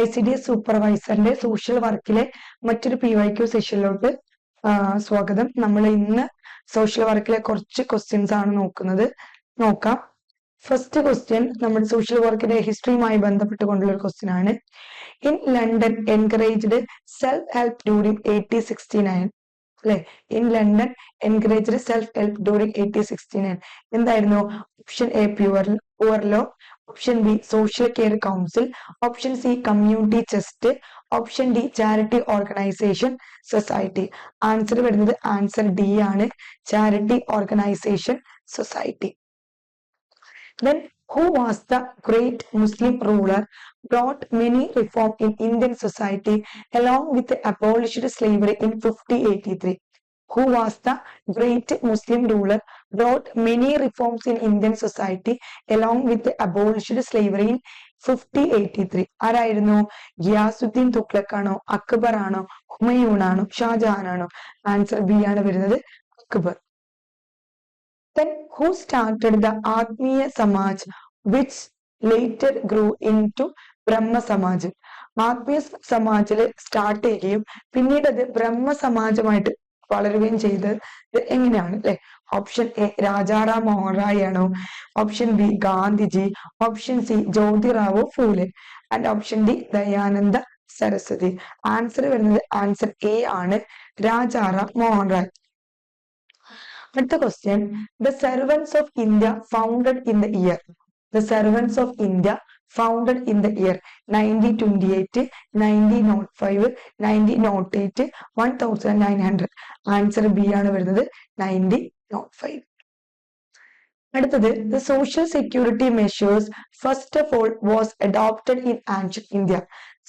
ICD സൂപ്പർവൈസറിന്റെ social വർക്കിലെ മറ്റൊരു PYQ സെഷനിലോട്ട് സ്വാഗതം. നമ്മൾ ഇന്ന് സോഷ്യൽ വർക്കിലെ കുറച്ച് ക്വസ്റ്റ്യൻസ് ആണ് നോക്കാം. ഫസ്റ്റ് ക്വസ്റ്റ്യൻ നമ്മുടെ സോഷ്യൽ വർക്കിന്റെ ഹിസ്റ്ററിയുമായി ബന്ധപ്പെട്ടുകൊണ്ടുള്ള ഒരു ക്വസ്റ്റ്യൻ ആണ്. In London encouraged self help during 1869 അല്ലെ? In London encouraged self help during 1869 എന്തായിരുന്നു? Option A poor law, option B social care council, option C community chest, option D charity organisation society. Answer വരുന്നത് answer D ആണ്, charity organisation society. Then who was the great Muslim ruler brought many reforms in Indian society along with the abolished slavery in 1583? Who was the great Muslim ruler brought many reforms in Indian society along with the abolished slavery in 1583? ആരായിരുന്നു? ഗിയാസുദ്ദീൻ തുഗ്ലക് ആണോ, അക്ബർ ആണോ, ഹുമയൂൺ ആണോ, ഷാജഹാൻ ആണോ? Answer B ആണ് വരുന്നത്, Akbar. Then who started the Atmiya Samaj which later grew into Brahma Samaj? ആത്മീയ സമാജില് start ചെയ്യുകയും പിന്നീട് അത് ബ്രഹ്മ സമാജമായിട്ട് വളരുകയും ചെയ്തത് എങ്ങനെയാണ് അല്ലെ? ഓപ്ഷൻ എ രാജാറാം മോഹൻ റായ് ആണോ, option B Gandhiji, option C Jyotirao Phule and option D Dayananda Saraswati. Answer വരുന്നത് ആൻസർ എ ആണ്, രാജാറാം മോഹൻ റായ്. அடுத்த question, the servants of India founded in the year. The servants of India founded in the year 1928, 1905, 1908, 1900. Answer B ആണ് വരുന്നത് 1905. അടുത്തത്, the social security measures first of all was adopted in ancient India.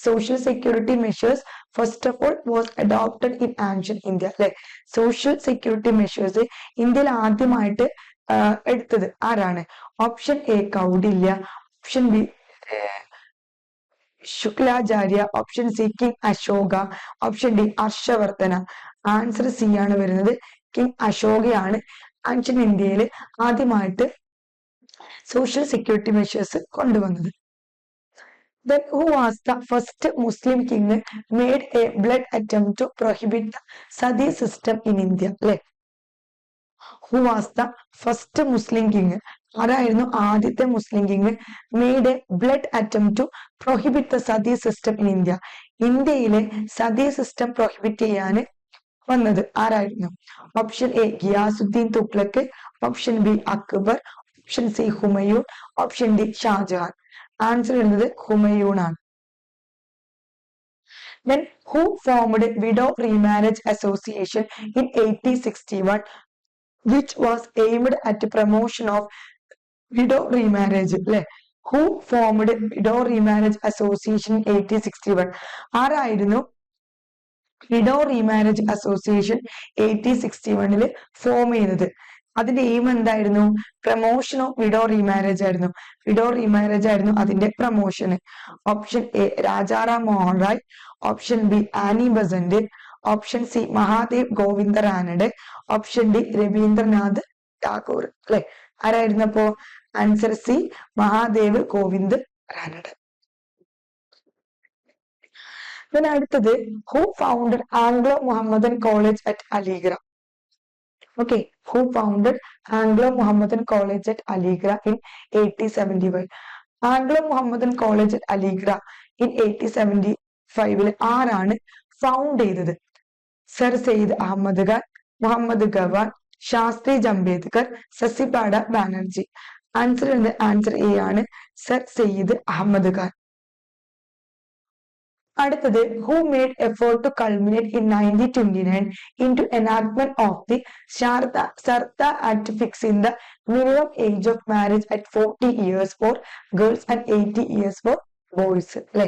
Social security measures first of all was adopted in ancient India അല്ലെ? Social security measures ഇന്ത്യയിൽ ആദ്യമായിട്ട് എടുത്തത് ആരാണ്? Option A Kautilya, option B Shuklacharya, option C king Ashoka, option D Harshavardhana. Answer C ആണ് വരുന്നത്, king അശോകയാണ് ancient ഇന്ത്യയിൽ ആദ്യമായിട്ട് സോഷ്യൽ സെക്യൂരിറ്റി മെഷേഴ്സ് കൊണ്ടുവന്നത്. Then who was the first Muslim king made a blood attempt to prohibit the Sati system in India? അല്ലെ? Who was the first Muslim king? ആരായിരുന്നു ആദ്യത്തെ മുസ്ലിം king? made a blood attempt to prohibit the Sati system in India. ഇന്ത്യയിലെ sati system prohibit ചെയ്യാൻ വന്നത് ആരായിരുന്നു? Option A Ghiyasuddin Tughlaq, option B Akbar, option C Humayun, option D Shahjahan. Answer വരുന്നത് ഹുമയൂൺ ആണ്. Then who formed widow remarriage association in 1861 which was aimed at promotion of widow remarriage അല്ലെ? Who formed widow remarriage association in 1861? ആരായിരുന്നു widow remarriage association 1861 form ചെയ്തത്? അതിന്റെ aim എന്തായിരുന്നു? Promotion of widow remarriage ആയിരുന്നു. Widow remarriage ആയിരുന്നു അതിന്റെ പ്രമോഷന്. Option A Rajaram Mohan Roy, option B Annie Besant, option C Mahadev Govind Ranade, option D Rabindranath Tagore അല്ലെ? ആരായിരുന്നു അപ്പോ? Answer C Mahadev Govind Ranade. പിന്നെ അടുത്തത്, who founded Anglo Mohammedan College at Aligarh? Okay, who founded Anglo Mohammedan College at Aligarh in 1875? Anglo Mohammedan College at Aligarh in 1875 ആരാണ് found ചെയ്തത്? Sir Syed Ahmed Khan, Muhammad Gawan, Shastri Jambhekar, Sasipada Banerjee. Answer A ആണ്, sir Syed Ahmed Khan. അടുത്തത്, who made effort to culminate in 1929 into enactment of the Sharda Act fixing the minimum age of marriage at 40 years for girls and 80 years for boys അല്ലെ?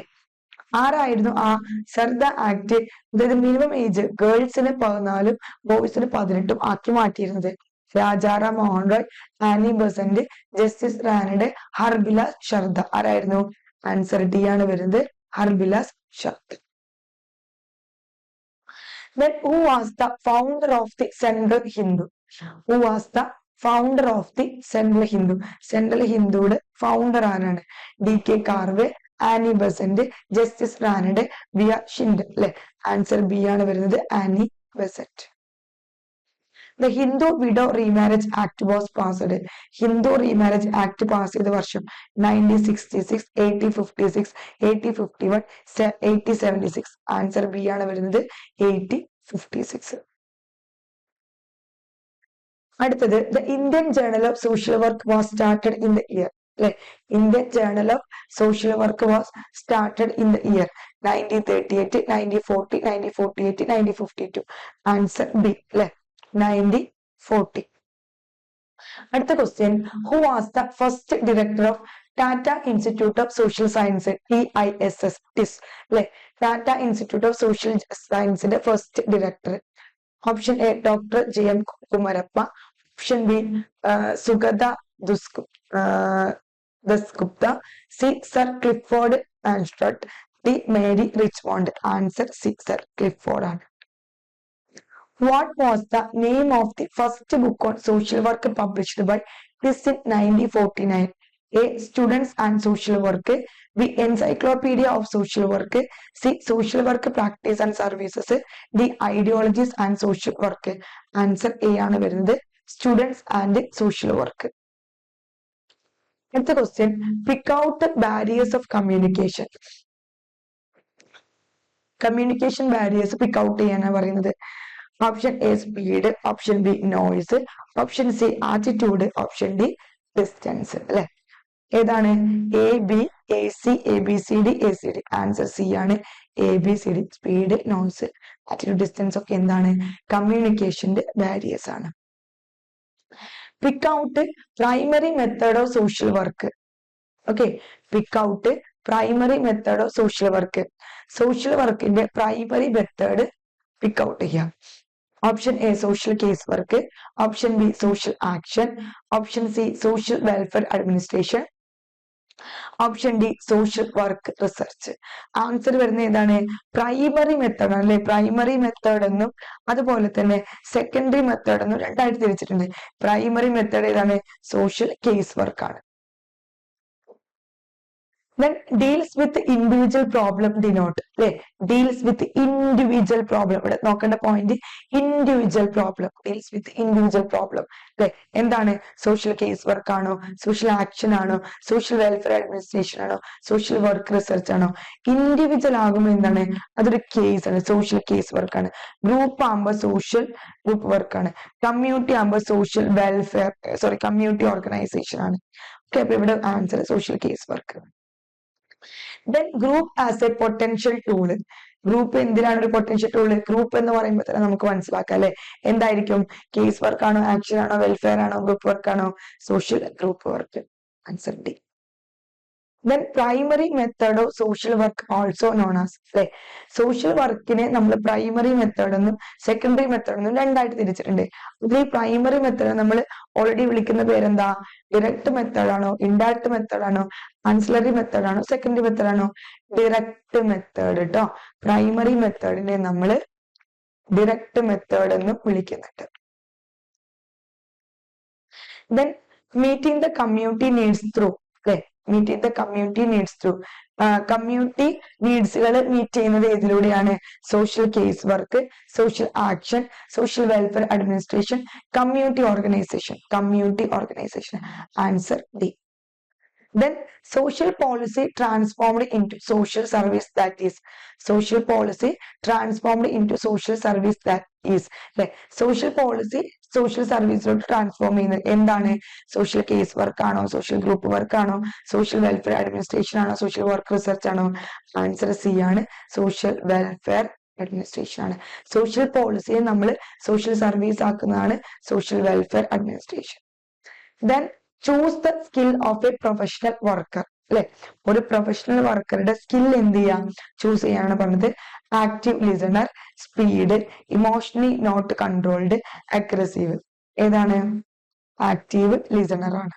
ആരായിരുന്നു ആ Sarda act, അതായത് minimum age ഗേൾസിന് 14 ബോയ്സിന് 18 ആക്കി മാറ്റിയിരുന്നത്? Rajaram Mohan Roy, Annie Besant, justice Ranade, Harbilas Sarda. ആരായിരുന്നു? Answer D ആണ് വരുന്നത്, Harbilas Sarda. Then who was the founder of the Central Hindu? Who was the founder of the Central Hindu? Central Hinduയുടെ ഫൗണ്ടർ ആരാണ്? DK Karve, Annie Besant, justice Ranade, വിയ ഷിൻഡൻ അല്ലെ. ആൻസർ ബി ആണ് വരുന്നത്, Annie Besant. The Hindu Widow Remarriage Act was passed. Hindu Remarriage Act pass ചെയ്ത വർഷം 1966, 1856, 1851, 1876. Answer B ആണ് വരുന്നത്, 1856. അടുത്തത് the Indian journal of social work was started in the year അല്ലെ. Indian journal of social work was started in the year 1938, 1940, 1948, 1952. Answer B അല്ലെ, 1940. അടുത്ത question, who was the first director of Tata institute of social science, TISS TISS അല്ലെ. Tata institute of social സയൻസിന്റെ first director. Option A doctor JM Kumarappa, option B Sugata Dasgupta, C sir Clifford ആൻസ്ട്രട്ട്, D Mary Richmond. Answer C sir Clifford ആണ്. What was the name of the first book on social work published by TISS in 1949? A. Students and Social Work, B. Encyclopedia of Social Work, C. Social Work Practice and Services, D. Ideologies and Social Work. Answer A ആണ് വരുന്നത്, Students and Social Work. അടുത്ത question, pick out the barriers of communication. Communication barriers pick out ചെയ്യാനാണ് പറയുന്നത്. Option A speed, option B noise, option C attitude, option D distance അല്ലെ. ഏതാണ്? AB, AC, ABCD, ACD. Answer C ആണ്, ABCD. Speed, noise, attitude, distance ഒക്കെ എന്താണ്? കമ്മ്യൂണിക്കേഷന്റെ barriers ആണ്. Pick out primary method of social work. Okay, pick out primary method of social work. Social വർക്കിന്റെ primary method pick out ചെയ്യാം. Option A social case work, option B social action, option C social welfare administration, option D social work research. Answer വരുന്ന ഏതാണ്? Primary method ആണ് അല്ലെ. Primary method എന്നും അതുപോലെ തന്നെ secondary method എന്നും രണ്ടായിട്ട് തിരിച്ചിട്ടുണ്ട്. പ്രൈമറി മെത്തേഡ് ഏതാണ്? സോഷ്യൽ കേസ് വർക്ക് ആണ്. Then deals with individual problem denote അല്ലെ. Deals with individual problem. ഇവിടെ നോക്കേണ്ട point individual problem. Deals with individual problem അല്ലെ. എന്താണ്? സോഷ്യൽ കേസ് വർക്ക് ആണോ, സോഷ്യൽ ആക്ഷൻ ആണോ, സോഷ്യൽ വെൽഫെയർ അഡ്മിനിസ്ട്രേഷൻ ആണോ, സോഷ്യൽ വർക്ക് റിസർച്ച് ആണോ? ഇൻഡിവിജ്വൽ ആകുമ്പോൾ എന്താണ്? അതൊരു കേസ് ആണ്, സോഷ്യൽ കേസ് വർക്ക് ആണ്. ഗ്രൂപ്പ് ആകുമ്പോൾ സോഷ്യൽ ഗ്രൂപ്പ് വർക്ക് ആണ്. കമ്മ്യൂണിറ്റി ആകുമ്പോൾ സോഷ്യൽ വെൽഫെയർ കമ്മ്യൂണിറ്റി ഓർഗനൈസേഷൻ ആണ്. ഓക്കെ, അപ്പൊ ഇവിടെ answer social case work. Then group as a potential tool. Group എന്തിനാണ് ഒരു പൊട്ടൻഷ്യൽ ടൂള്? ഗ്രൂപ്പ് എന്ന് പറയുമ്പോൾ തന്നെ നമുക്ക് മനസ്സിലാക്കാം അല്ലെ. എന്തായിരിക്കും? കേസ് വർക്ക് ആണോ, ആക്ഷൻ ആണോ, വെൽഫെയർ ആണോ, ഗ്രൂപ്പ് വർക്ക് ആണോ? Social group work. Answer D. Then primary method of social work also known as അല്ലെ. സോഷ്യൽ വർക്കിനെ നമ്മൾ പ്രൈമറി മെത്തേഡ് എന്നും സെക്കൻഡറി മെത്തേഡ് എന്നും രണ്ടായിട്ട് തിരിച്ചിട്ടുണ്ട്. ഇതിൽ പ്രൈമറി മെത്തേഡ് നമ്മൾ ഓൾറെഡി വിളിക്കുന്ന പേരെന്താ? ഡിറക്റ്റ് മെത്തേഡ് ആണോ, ഇൻഡയറക്റ്റ് മെത്തേഡ് ആണോ, ആൻസിലറി മെത്തേഡ് ആണോ, സെക്കൻഡറി മെത്തേഡ് ആണോ? ഡിറക്റ്റ് മെത്തേഡ് കേട്ടോ. പ്രൈമറി മെത്തേഡിനെ നമ്മൾ ഡിറക്റ്റ് മെത്തേഡ് എന്നും വിളിക്കുന്നുണ്ട്. Then meeting the community needs through അല്ലെ. meeting the community needs through community നീഡ്സുകൾ മീറ്റ് ചെയ്യുന്നത് ഏതിലൂടെയാണ്? Social case work, social action, social welfare administration, community organisation. Community organisation. Answer D. Then social policy transformed into social service that is. Social policy transformed into social service that is. അല്ലെ. Social policy social സർവീസിലോട്ട് transform ചെയ്യുന്നത് എന്താണ്? Social case work ആണോ, social group work ആണോ, social welfare administration ആണോ, social work research ആണോ? Answer C ആണ്, social welfare administration ആണ്. സോഷ്യൽ പോളിസിയെ നമ്മൾ സോഷ്യൽ സർവീസ് ആക്കുന്നതാണ് social welfare administration. Then choose the skill of a professional worker അല്ലെ. ഒരു പ്രൊഫഷണൽ വർക്കറുടെ സ്കിൽ എന്ത് ചെയ്യാം? ചൂസ് ചെയ്യാനാണ് പറഞ്ഞത്. Active listener, speed, emotionally not controlled, aggressive. ഏതാണ്? ആക്റ്റീവ് ലിസണർ ആണ്.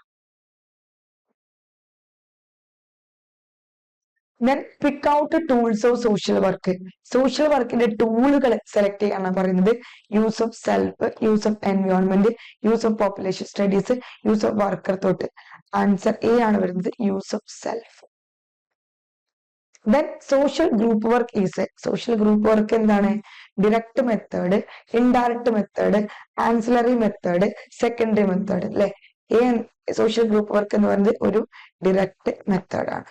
Then pick out the tools of social work. Social വർക്കിന്റെ ടൂളുകൾ സെലക്ട് ചെയ്യാനാണ് പറയുന്നത്. Use of self, use of environment, use of population studies, use of worker thought. Answer A ആണ് വരുന്നത്, use of self. Then social group work is a social group work എന്താണ് direct method, indirect method, ancillary method, secondary method അല്ലെ social group work എന്ന് പറയുന്നത് ഒരു direct method ആണ്.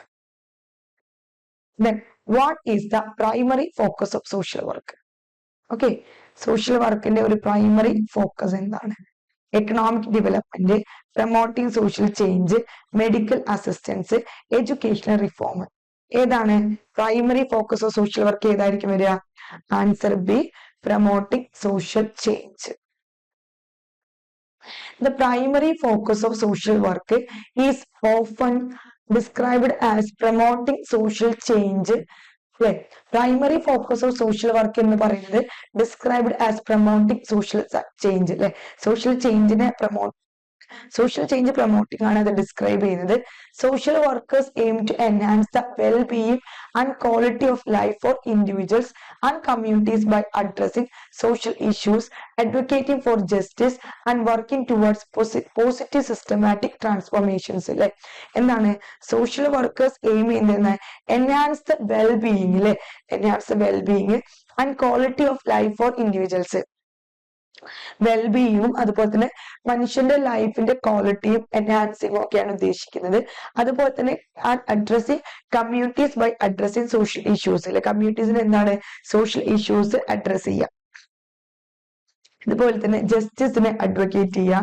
Then what is the primary focus of social work? Okay, social work ന്റെ ഒരു primary focus എന്താണ്? Economic development, promoting social change, medical assistance, educational reform. ഏതാണ് primary focus of social work ഏതായിരിക്കും വരിക? Answer B, promoting social change. The primary focus of social work is often described as promoting social change. Primary focus of social work എന്ന് പറയുന്നത് described as promoting social change അല്ലെ social change നെ social change promoting ആണ് അത് describe ചെയ്യുന്നത്. Social workers aim to enhance the well-being and quality of life for individuals and communities by addressing social issues, advocating for justice and working towards positive systematic transformations. അല്ലെ എന്താണ് social workers aim ചെയ്യുന്നത് enhance the well-being അല്ലെ enhance the well-being and quality of life for individuals. വെൽബീയിങ്ങും അതുപോലെ തന്നെ മനുഷ്യന്റെ ലൈഫിന്റെ ക്വാളിറ്റിയും എൻഹാൻസിങ്ങും ഒക്കെയാണ് ഉദ്ദേശിക്കുന്നത്. അതുപോലെ തന്നെ addressing communities by addressing social issues അല്ലെ കമ്മ്യൂണിറ്റീസിന് എന്താണ് സോഷ്യൽ ഇഷ്യൂസ് അഡ്രസ് ചെയ്യുക. അതുപോലെ തന്നെ ജസ്റ്റിസിനെ അഡ്വക്കേറ്റ് ചെയ്യുക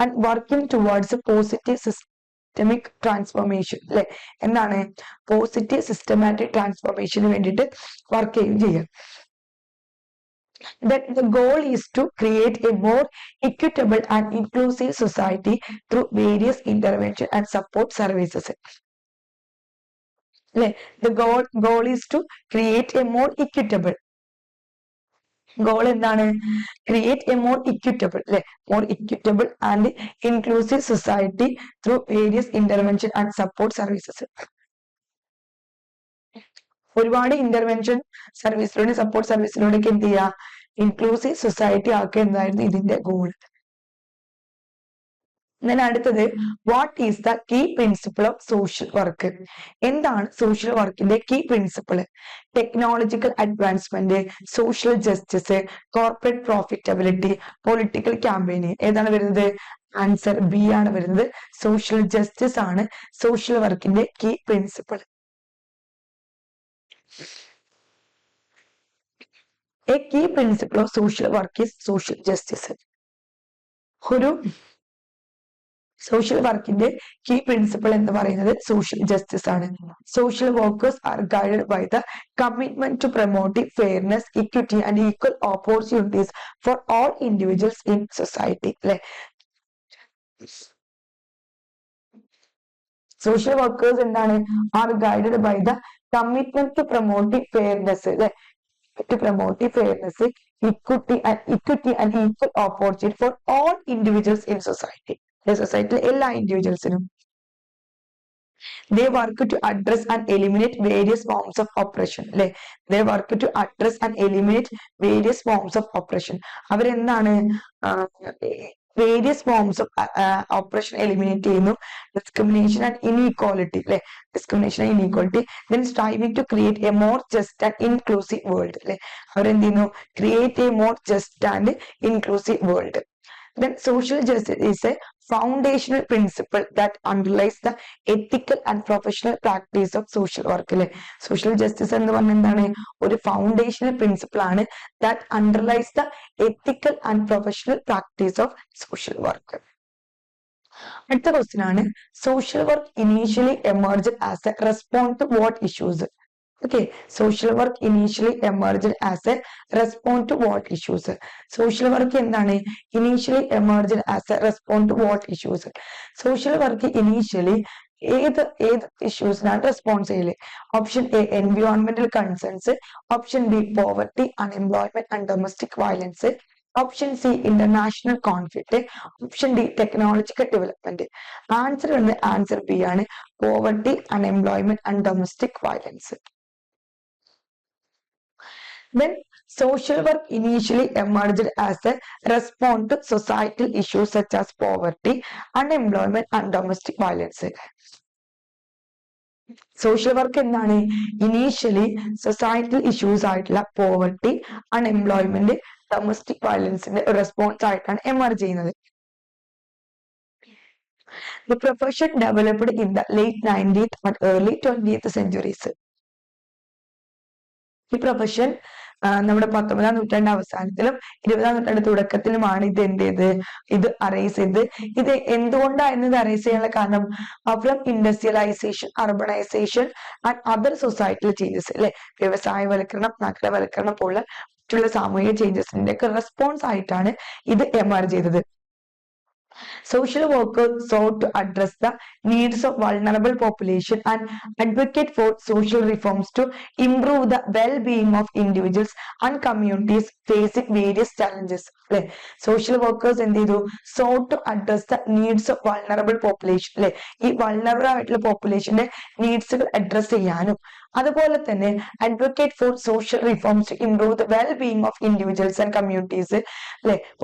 and working towards positive systemic transformation അല്ലെ എന്താണ് പോസിറ്റീവ് സിസ്റ്റമാറ്റിക് ട്രാൻസ്ഫോർമേഷന് വേണ്ടിയിട്ട് വർക്ക് ചെയ്യുക. That the goal is to create a more equitable and inclusive society through various intervention and support services. The goal is to create a more equitable. Goal എന്താണ് create a more equitable more equitable and inclusive society through various intervention and support services. ഒരുപാട് intervention സർവീസിലൂടെ support സർവീസിലൂടെ എന്ത് ചെയ്യുക inclusive society ആക്കുക എന്നായിരുന്നു ഇതിന്റെ goal. അടുത്തത് what is the key principle of social work? എന്താണ് സോഷ്യൽ വർക്കിന്റെ key principle? Technological advancement, social justice, corporate profitability, political campaigning. ഏതാണ് വരുന്നത്? ആൻസർ ബി ആണ് വരുന്നത്. സോഷ്യൽ ജസ്റ്റിസ് ആണ് സോഷ്യൽ വർക്കിന്റെ key principle. A key principle of social work is social justice. ഒരു social വർക്കിന്റെ കീ പ്രിൻസിപ്പിൾ എന്ന് പറയുന്നത് സോഷ്യൽ ജസ്റ്റിസ് ആണ്. Social workers are guided by the commitment to promoting fairness, equity and equal opportunities for all individuals in society. അല്ലെ social workers എന്താണ് are guided by the commitment to promoting fairness, to promoting fairness, equity and equal opportunity for all individuals in society. The society എല്ലാ individualsനും. They work to address and eliminate various forms of oppression. അല്ലെ they work to address and eliminate various forms of oppression. അവരെന്താണ് various forms of oppression eliminate ചെയ്യുന്നു. Discrimination and inequality അല്ലെ discrimination and inequality. Then striving to create a more just and inclusive world. അല്ലെ അവരെന്ത് ചെയ്യുന്നു create a more just and inclusive world. Then social justice is a foundational principle that underlies the ethical and professional practice of social work. അല്ലെ social justice എന്ന് പറഞ്ഞാൽ എന്താണ് ഒരു foundational principle ആണ് that underlies the ethical and professional practice of social work. അടുത്ത question ആണ് social work initially emerged as a response to what issues? Okay, social work initially emerged as a response to what issues? Social work എന്താണ് initially emerged as a response to what issues? Social work initially ഏത് ഇഷ്യൂസിനാണ് response ചെയ്യല്? Option A എൻവയോൺമെന്റൽ concerns, option B poverty, unemployment and domestic violence, option C international conflict, option D technological development. Answer വരുന്നത് answer B ആണ്, poverty, unemployment and domestic violence. Then social work initially emerged as a response to societal issues such as poverty, unemployment and domestic violence. Social work എന്താണ്? Initially societal issues ആയിട്ടുള്ള poverty, unemployment, domestic വയലൻസിന്റെ response ആയിട്ടാണ് emerge ചെയ്യുന്നത്. The profession developed in the late 19th and early 20th centuries. ഈ profession നമ്മുടെ 19ാം നൂറ്റാണ്ട് അവസാനത്തിലും 20ാം നൂറ്റാണ്ട് തുടക്കത്തിലുമാണ് ഇത് എന്ത് ചെയ്ത് ഇത് അറൈസ് ചെയ്ത്. ഇത് എന്തുകൊണ്ടാണ് ഇത് അറൈസ് ചെയ്യാനുള്ള കാരണം? From industrialisation, urbanisation and other societal changes അല്ലെ, വ്യവസായവൽക്കരണം, നഗരവൽക്കരണം പോലുള്ള മറ്റുള്ള സാമൂഹിക ചേഞ്ചസിന്റെ ഒക്കെ റെസ്പോൺസ് ആയിട്ടാണ് ഇത് എമർജ് ചെയ്തത്. Social workers sought to address the needs of vulnerable population and advocate for social reforms to improve the well-being of individuals and communities facing various challenges. Social workers എന്ത് ചെയ്തു? sought to address the needs of vulnerable population. ഈ vulnerable ആയിട്ടുള്ള populationന്റെ നീഡ്സുകൾ address ചെയ്യാനും അതുപോലെ തന്നെ advocate for social reforms to improve the well being of individuals and communities.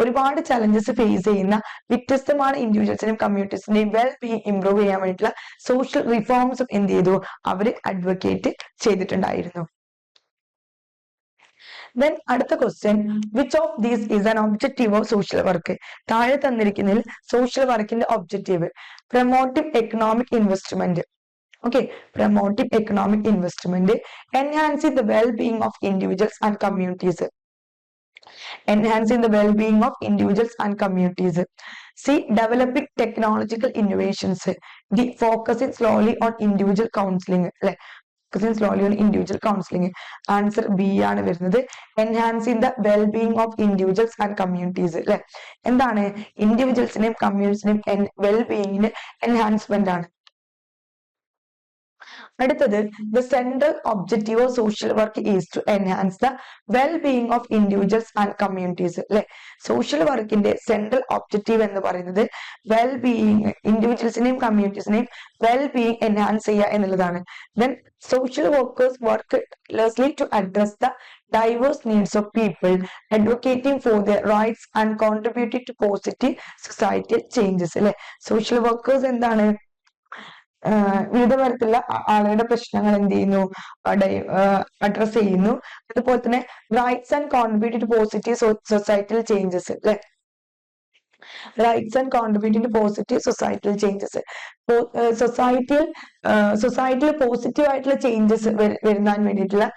ഒരുപാട് challenges face ചെയ്യുന്ന വ്യത്യസ്തமான ഇൻഡിവിജ്വൽസിനെയും കമ്മ്യൂണിറ്റീസിന്റെയും വെൽ ബീയിങ് ഇംപ്രൂവ് ചെയ്യാൻ വേണ്ടിയിട്ടുള്ള സോഷ്യൽ റിഫോംസും എന്ത് ചെയ്തു? അവര് അഡ്വക്കേറ്റ് ചെയ്തിട്ടുണ്ടായിരുന്നു. Then അടുത്ത question, which of these is an objective of social work? താഴെ തന്നിരിക്കുന്നതിൽ സോഷ്യൽ വർക്കിന്റെ objective promoting economic investment. Okay, promoting economic investment, enhancing the well-being of individuals and communities. Enhancing the well-being of individuals and communities. C, developing technological innovations. D, focusing slowly on individual counseling. Focusing slowly on individual counseling. Answer B ആണ് വരുന്നത്. Enhancing the well-being of individuals and communities. എന്താണ്? ഇൻഡിവിജ്വൽസിനെയും കമ്മ്യൂണിറ്റീസിനെയും വെൽ-ബീയിങ്ങിന് enhancement ആണ്. അടുത്തത്, the central objective of social work is to enhance the well-being of individuals and communities. അല്ലെ, social വർക്കിന്റെ central objective എന്ന് പറയുന്നത് well-being, ഇൻഡിവിജ്വൽസിനെയും കമ്മ്യൂണിറ്റീസിനെയും well-being enhance ചെയ്യുക എന്നുള്ളതാണ്. Then social workers work tirelessly to address the diverse needs of people, advocating for their rights and contributing to positive societal changes. അല്ലെ, social workers എന്താണ്? വിവിധ തരത്തിലുള്ള ആളുകളുടെ പ്രശ്നങ്ങൾ എന്ത് ചെയ്യുന്നു? അഡ്രസ് ചെയ്യുന്നു. അതുപോലെ തന്നെ rights and contribute positive societal changes. അല്ലെ, rights and contribute positive societal changes. സൊസൈറ്റിയിൽ പോസിറ്റീവ് ആയിട്ടുള്ള ചേഞ്ചസ് വരുത്താൻ വേണ്ടിയിട്ടുള്ള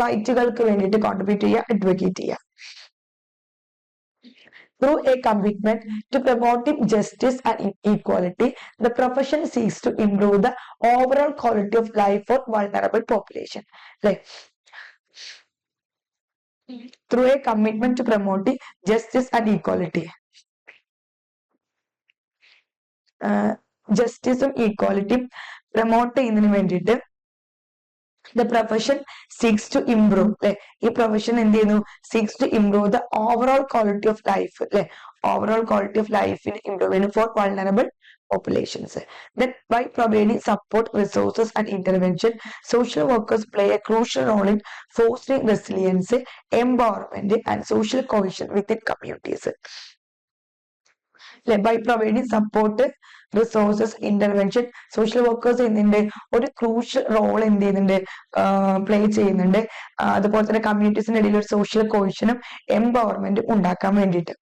റൈറ്റുകൾക്ക് വേണ്ടിയിട്ട് കോൺട്രിബ്യൂട്ട് ചെയ്യുക, അഡ്വക്കേറ്റ് ചെയ്യുക. Through a commitment to promoting justice and equality, the profession seeks to improve the overall quality of life for vulnerable population. Like, through a commitment to promoting justice and equality. Justice and equality promote ചെയ്യുന്നതിന് വേണ്ടിയിട്ട് the profession seeks to improve. ഈ profession എന്ത് ചെയ്യുന്നു? seeks to improve the overall quality of life. overall quality of life in improvement for vulnerable populations. Then by providing support, resources and intervention, social workers play a crucial role in fostering resilience, empowerment and social cohesion within communities. By providing support, resources, intervention, social workers എന്നതിന്റെ ഒരു crucial role എന്ത് ചെയ്യുന്നുണ്ട്? Play ചെയ്യുന്നുണ്ട്. അതുപോലെ തന്നെ കമ്മ്യൂണിറ്റീസിന്റെ ഇടയിൽ ഒരു social കോഹെഷനും എംപവർമെന്റും ഉണ്ടാക്കാൻ വേണ്ടിയിട്ട്.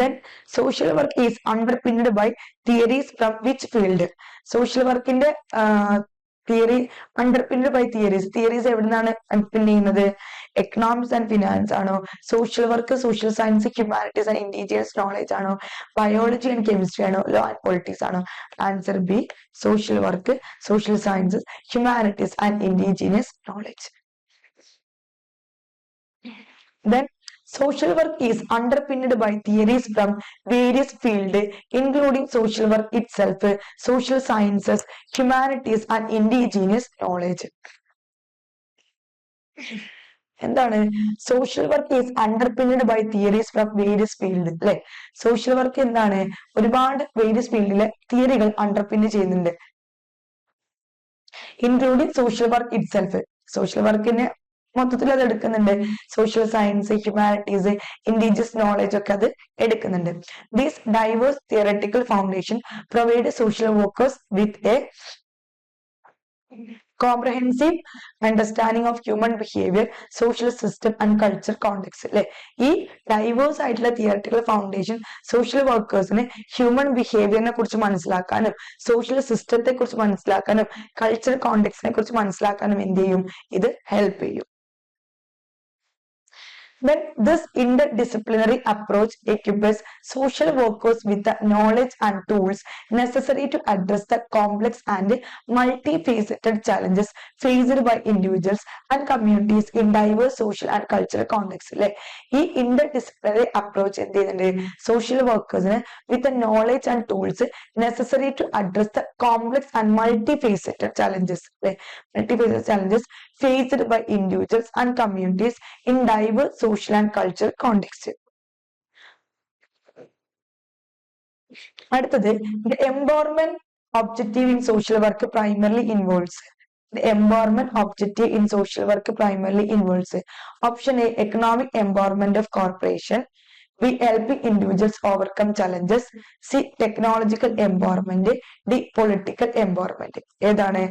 Then social work is underpinned by theories from which field? Social വർക്കിന്റെ തിയറി അണ്ടർപിൻഡ് ബൈ തിയറീസ് എവിടുന്നാണ് അണ്ടർപിൻ ചെയ്യുന്നത്? എക്കണോമിക്സ് ആൻഡ് ഫിനാൻസ് ആണോ? Social work, social science, humanities and indigenous knowledge ആണോ? ബയോളജി ആൻഡ് കെമിസ്ട്രി ആണോ? ലോ ആൻഡ് പൊളിറ്റിക്സ് ആണോ? Answer B, social work, social sciences, humanities and indigenous knowledge. Then social work is underpinned by theories from various fields including social work itself, social sciences, humanities and indigenous knowledge. എന്താണ്? Social work is underpinned by theories from various field. അല്ലെ, social work എന്താണ്? ഒരുപാട് various ഫീൽഡിലെ തിയറികൾ underpin ചെയ്യുന്നുണ്ട്. Including social work itself, social വർക്കിനെ മൊത്തത്തിൽ അത് എടുക്കുന്നുണ്ട്. Social science, humanities, indigenous knowledge ഒക്കെ അത് എടുക്കുന്നുണ്ട്. These diverse theoretical foundation provide social workers with a comprehensive understanding of human behaviour, social system and culture context അല്ലെ. ഈ ഡൈവേഴ്സ് ആയിട്ടുള്ള തിയററ്റിക്കൽ ഫൗണ്ടേഷൻ സോഷ്യൽ വർക്കേഴ്സിന് ഹ്യൂമൻ ബിഹേവിയറിനെ കുറിച്ച് മനസ്സിലാക്കാനും സോഷ്യൽ സിസ്റ്റത്തെ കുറിച്ച് മനസ്സിലാക്കാനും കൾച്ചർ കോണ്ടെക്സ്റ്റിനെ കുറിച്ച് മനസ്സിലാക്കാനും എന്ത് ചെയ്യും, ഇത് ഹെൽപ്പ് ചെയ്യും. Then this interdisciplinary approach equips social workers with the knowledge and tools necessary to address the complex and multifaceted challenges faced by individuals and communities in diverse social and cultural contexts. അല്ലെ, ഈ interdisciplinary approach എന്ത് ചെയ്യുന്നുണ്ട്, social workersന് with the knowledge and tools necessary to address the complex and multifaceted challenges, അല്ലെ, multifaceted challenges faced by individuals and communities in diverse social and cultural context. അടുത്തത് the empowerment objective in social work primarily involves. The empowerment objective in social work primarily involves option A, economic empowerment of corporation, B, helping individuals overcome challenges, C, technological empowerment, D, political empowerment. ഏതാണ്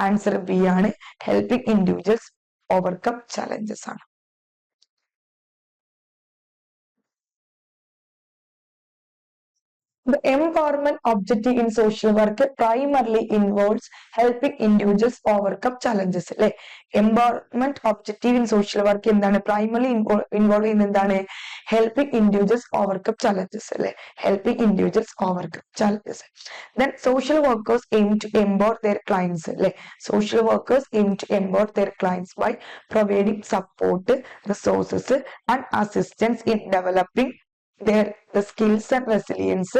answer? B ആണ്, helping individuals overcome challenges ആണ്. The empowerment objective in social work primarily involves helping individuals overcome challenges. അല്ലെ, empowerment objective in social work എന്താണ്, primarily involve ചെയ്യുന്ന എന്താണ്, helping individuals overcome challenges. അല്ലെ, helping individuals overcome challenges. Then social workers aim to empower their clients. അല്ലെ, social workers aim to empower their clients by providing support, resources and assistance in developing the skills and resilience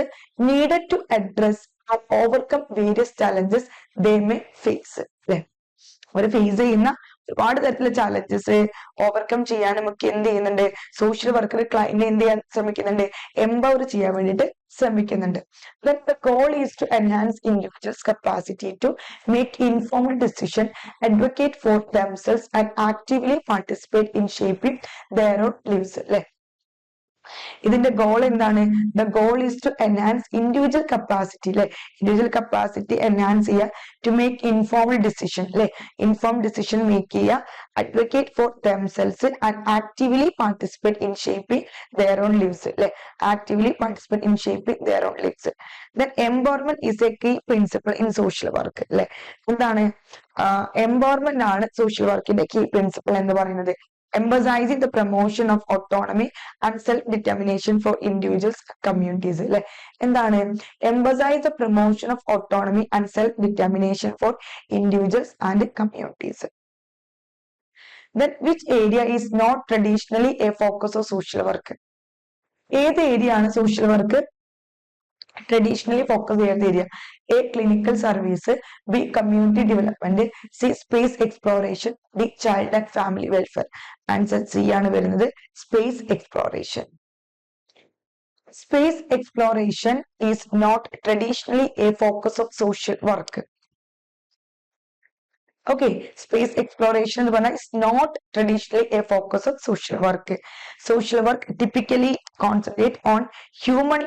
needed to address and overcome various challenges they may face. അല്ലെ, അവർ face ചെയ്യുന്ന ഒരുപാട് തരത്തിലുള്ള challenges overcome ചെയ്യാനും ഒക്കെ എന്ത് ചെയ്യുന്നുണ്ട്, social worker client എന്ത് ചെയ്യാൻ ശ്രമിക്കുന്നുണ്ട്, എംപവർ ചെയ്യാൻ വേണ്ടിയിട്ട് ശ്രമിക്കുന്നുണ്ട്. Then the goal is to enhance individuals' capacity to make informed decision, advocate for themselves and actively participate in shaping their own lives. അല്ലെ, ഇതിന്റെ ഗോൾ എന്താണ്, the goal is to enhance individual capacity. അല്ലെ, individual capacity enhance ചെയ്യുക, to make informed decision. അല്ലെ, informed decision make ചെയ്യുക, advocate for themselves and actively participate in shaping their own lives. അല്ലെ, actively participate in shaping their own lives. Then empowerment is a key principle in social work. അല്ലെ, എന്താണ്, empowerment ആണ് social വർക്കിന്റെ key principle എന്ന് പറയുന്നത്. Emphasizing the promotion of autonomy and self-determination for individuals and communities. അല്ലെ, എന്താണ്, emphasize the promotion of autonomy and self-determination for individuals and communities. Then which area is not traditionally a focus of social work? ഏത് area ആണ് social work traditionally focus ചെയ്യുന്ന area? A, clinical service, B, community development, C, space exploration, D, child and family welfare. Answer C ആണ് വരുന്നത്, space exploration. Space exploration is not traditionally a focus of social work. Okay, space exploration എന്ന് പറഞ്ഞാൽ is not traditionally a focus of social work. Social work typically concentrate on human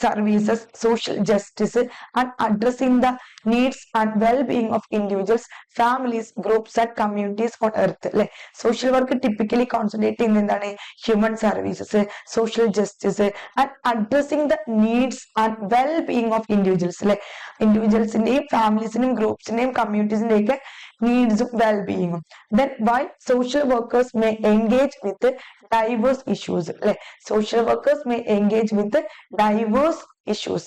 services, social justice and addressing the needs and well-being of individuals, families, groups and communities on earth. അല്ലെ, social work typically concentrate ചെയ്യുന്ന എന്താണ്, human services, social justice and addressing the needs and well-being of individuals. അല്ലെ, ഇൻഡിവിജ്വൽസിന്റെയും ഫാമിലീസിന്റെയും ഗ്രൂപ്പ്സിന്റെയും കമ്മ്യൂണിറ്റീസിന്റെയും ഒക്കെ നീഡ്സും വെൽ-ബീയിങ്ങും. Then why social workers may engage with diverse issues. അല്ലെ, social workers may engage with diverse issues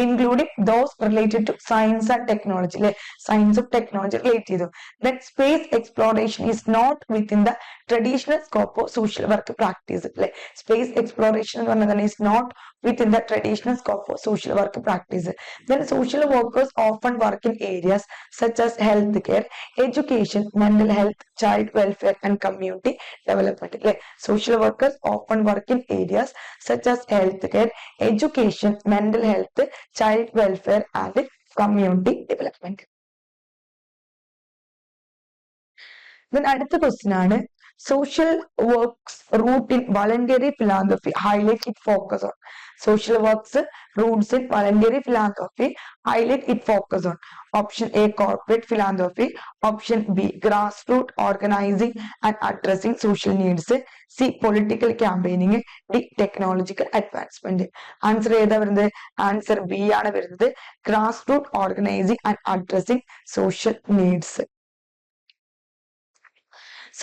including those related to science and technology. അല്ലെ, science of technology relate ചെയ്തു. Then space exploration is not within the traditional scope of social work practice. അല്ലെ, space exploration എന്ന് പറഞ്ഞാൽ is not within the traditional scope of social work practice. Then social workers often work in areas such as healthcare, education, mental health, child welfare and community development. അല്ലെ, social workers often work in areas such as healthcare, education, mental health, child welfare and community development. Then അടുത്ത question ആണ്, social works root in voluntary philanthropy, highlight its focus on. Social works roots in voluntary philanthropy, highlight its focus on. Option A, corporate philanthropy. Option B, grassroots organizing and addressing social needs. C, political campaigning. D, technological advancement. Answer ഏതാ വരുന്നത്? Answer B ആണ് വരുന്നത്. Grassroot organising and addressing social needs.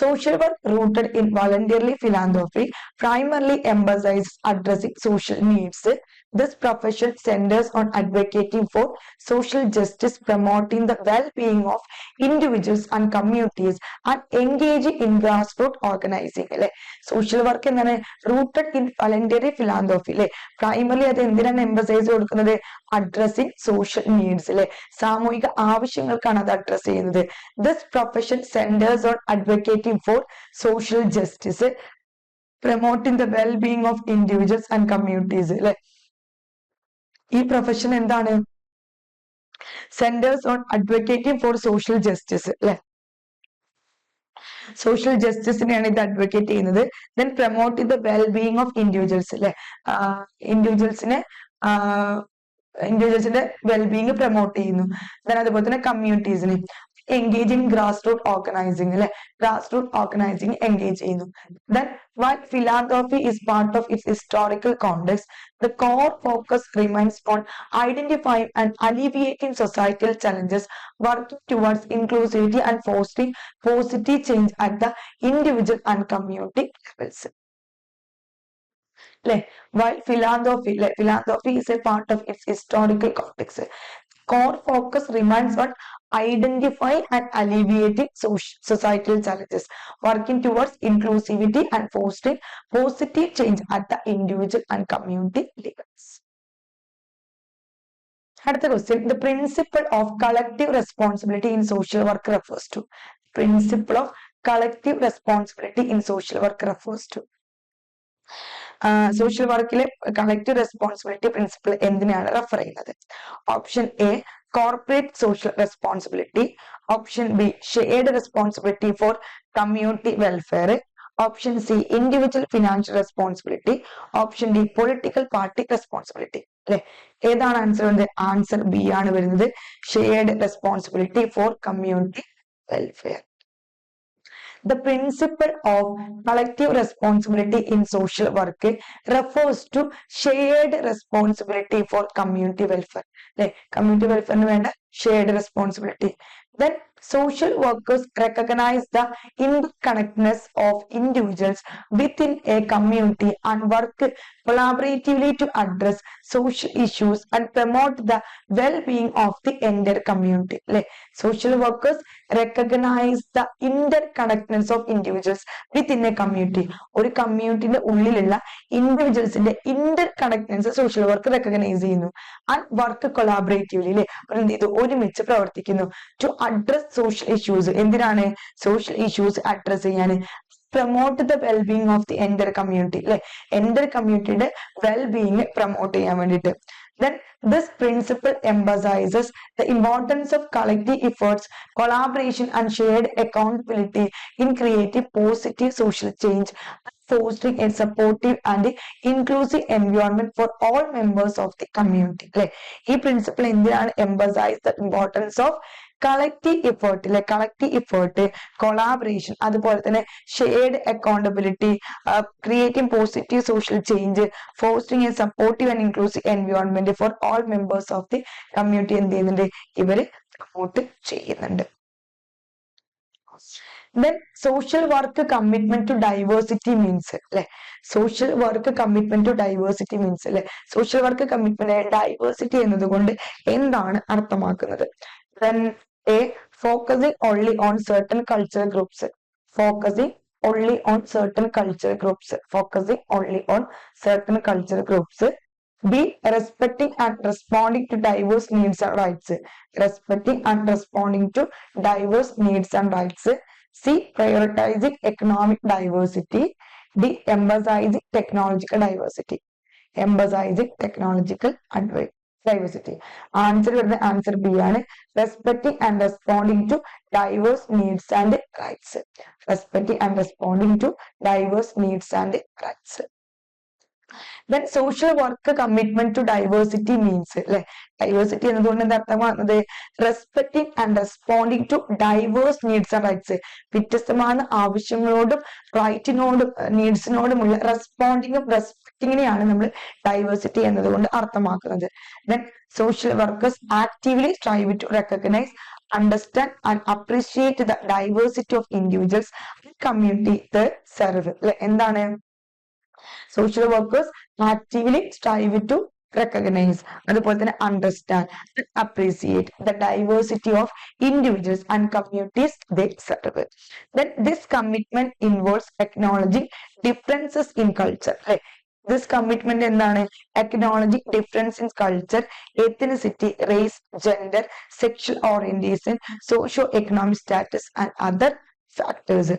Social work rooted in voluntary philanthropy primarily emphasizes addressing social needs. This profession centers on advocating for social justice, promoting the well-being of individuals and communities, and engaging in grassroots organizing. Social work എന്താണ്? Rooted in voluntary philanthropy. Primarily അത് എന്തിനാണ് emphasise കൊടുക്കുന്നത്? Addressing social needs. സാമൂഹിക ആവശ്യങ്ങൾക്കാണ് അത് address ചെയ്യുന്നത്. This profession centers on advocating for social justice, promoting the well-being of individuals and communities. ഈ profession എന്താണ്? Centres on advocating for social justice. അല്ലെ, social ജസ്റ്റിസിനെയാണ് ഇത് അഡ്വക്കേറ്റ് ചെയ്യുന്നത്. Then promote the wellbeing of individuals. അല്ലെ, ഇൻഡിവിജ്വൽസിന്റെ wellbeing promote ചെയ്യുന്നു. Then അതുപോലെ തന്നെ കമ്മ്യൂണിറ്റീസിന് engage in grassroots organizing. Grassroots organizing engage ചെയ്യുന്നു. Then while philanthropy is part of its historical context, the core focus remains on identifying and alleviating societal challenges, working towards inclusivity and fostering positive change at the individual and community levels. While philanthropy is a part of its historical context, core focus remains on identifying and alleviating societal challenges, working towards inclusivity and fostering positive change at the individual and community levels. അടുത്ത question, the principle of collective responsibility in social work refers to. Principle of collective responsibility in social work refers to. Social വർക്കിലെ collective responsibility principle എന്തിനാണ് refer ചെയ്യുന്നത്? Option A, corporate social responsibility. Option B, shared responsibility for community welfare. Option C, individual financial responsibility. Option D, political party responsibility. അല്ലെ, ഏതാണ് answer വരുന്നത്? Answer B ആണ് വരുന്നത്, shared responsibility for community welfare. The principle of collective responsibility in social work refers to shared responsibility for community welfare. Community welfare nu venda shared responsibility. Then social workers recognize the interconnectedness of individuals within a community and work collaboratively to address social issues and promote the well-being of the entire community. Social workers recognize the interconnectedness of individuals within a community. ഒരു കമ്മ്യൂണിറ്റിന്റെ ഉള്ളിലുള്ള ഇൻഡിവിജ്വൽസിന്റെ interconnectedness social work recognise ചെയ്യുന്നു. And work collaboratively എന്ത് ചെയ്തു? ഒരുമിച്ച് പ്രവർത്തിക്കുന്നു. To address social issues. എന്തിനാണ്? സോഷ്യൽ ഇഷ്യൂസ് അഡ്രസ് ചെയ്യാൻ. Promote the wellbeing of the entire community. Entire കമ്മ്യൂണിറ്റിയുടെ വെൽബീയിങ് പ്രൊമോട്ട് ചെയ്യാൻ വേണ്ടിയിട്ട്. Then this principle emphasizes the importance of collective efforts, collaboration and shared accountability in creating positive social change, fostering a supportive and inclusive environment for all members of the community. ഈ principle എന്തിനാണ് emphasize the importance of collective effort, collaboration, അതുപോലെ തന്നെ shared accountability, creating positive social change, fostering a supportive and inclusive environment for all members of the community എന്ത് ചെയ്യുന്നുണ്ട്? ഇവര് promote ചെയ്യുന്നുണ്ട്. Then social work commitment to diversity means, social work commitment to diversity means, social work commitment diversity എന്നതുകൊണ്ട് എന്താണ് അർത്ഥമാക്കുന്നത്? Then A, focusing only on certain cultural groups, focusing only on certain cultural groups, focusing only on certain cultural groups. B, respecting and responding to diverse needs and rights, respecting and responding to diverse needs and rights. C, prioritizing economic diversity. D, emphasizing technological diversity, emphasizing technological diversity. Answer വരുന്നത് answer B ആണ്. Respecting and responding to diverse needs and rights. Respecting and responding to diverse needs and rights. Then social work commitment to diversity means അല്ലെ, diversity എന്നതുകൊണ്ട് എന്താ അർത്ഥമാകുന്നത്? Respecting and responding to diverse needs and rights. വ്യത്യസ്തமான ആവശ്യങ്ങളോടും റൈറ്റിനോടും നീഡ്സിനോടുമുള്ള റെസ്പോണ്ടിങ്ങും റെസ്പെക്ടിങ്ങിനെയാണ് നമ്മൾ ഡൈവേഴ്സിറ്റി എന്നതുകൊണ്ട് അർത്ഥമാക്കുന്നത്. Then social workers actively strive to recognize, understand and appreciate the diversity of individuals and community they serve. അല്ലെ, എന്താണ്? Social workers actively strive to recognize, അതുപോലെ തന്നെ understand and appreciate the diversity of individuals and communities they serve. Then this commitment involves acknowledging differences in culture. This commitment എന്താണ്? Acknowledging difference in culture, ethnicity, race, gender, sexual orientation, socio-economic status and other factors.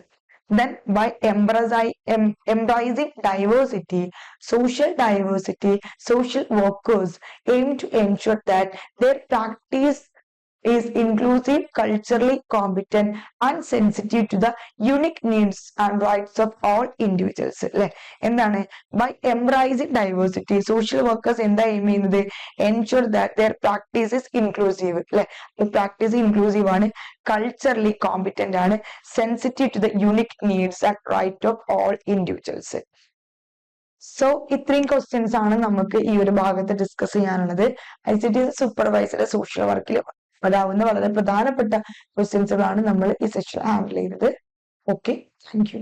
Then by embracing diversity, social workers aim to ensure that their practice is inclusive, culturally competent and sensitive to the unique needs and rights of all individuals. അല്ലെ, എന്താണ്? By embracing diversity, social workers എന്താ aim ചെയ്യുന്നത്? Ensure that their practice is inclusive. അല്ലെ, practice inclusive ആണ്, culturally competent ആണ്, sensitive to the unique needs and right of all individuals. So ഇത്രയും questions ആണ് നമുക്ക് ഈ ഒരു ഭാഗത്ത് ഡിസ്കസ് ചെയ്യാനുള്ളത്. ICT സൂപ്പർവൈസർ സോഷ്യൽ വർക്കിൽ വരാവുന്ന വളരെ പ്രധാനപ്പെട്ട ക്വസ്റ്റ്യൻസുകളാണ് നമ്മൾ ഈ സെഷൻ ഹാൻഡിൽ ചെയ്യുന്നത്. Okay, thank you.